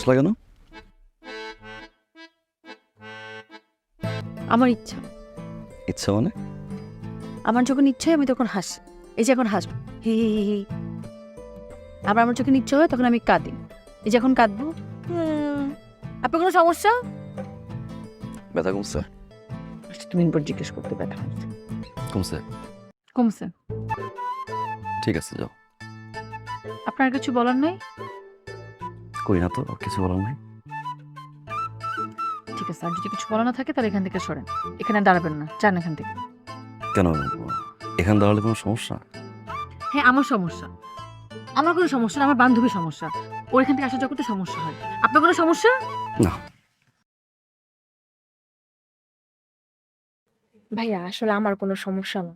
হাসলা কেন? আমার ইচ্ছা। ইচ্ছা মানে? আমার যখন ইচ্ছে হয় আমি তখন হাসি। এই যে এখন হাসবো, হি হি হি হি। আবার আমার যখন ইচ্ছে হয় তখন আমি কাঁদি। এই যে এখন কাঁদবো। আপনার কোনো সমস্যা? ব্যথা কমছে? 2 মিনিট পর জিজ্ঞেস করতে ব্যথা কমছে? কমছে। ঠিক আছে, যাও। আপনার কিছু বলার নাই? কই না তো, আর কিছু বলার নাই। ঠিক আছে, আর যদি কিছু বলা না থাকে তাহলে এখান থেকে সরেন। এখানে দাঁড়াবেন না, যান এখান থেকে। কেন? এখানে দাঁড়ালে কোনো সমস্যা? হ্যাঁ, আমার সমস্যা। আমার কোনো সমস্যা না, আমার বান্ধবীর সমস্যা। ওর এখান থেকে আসা যাওয়া করতে সমস্যা হয়। আপনার কোনো সমস্যা? না। ভাইয়া আসলে আমার কোনো সমস্যা না।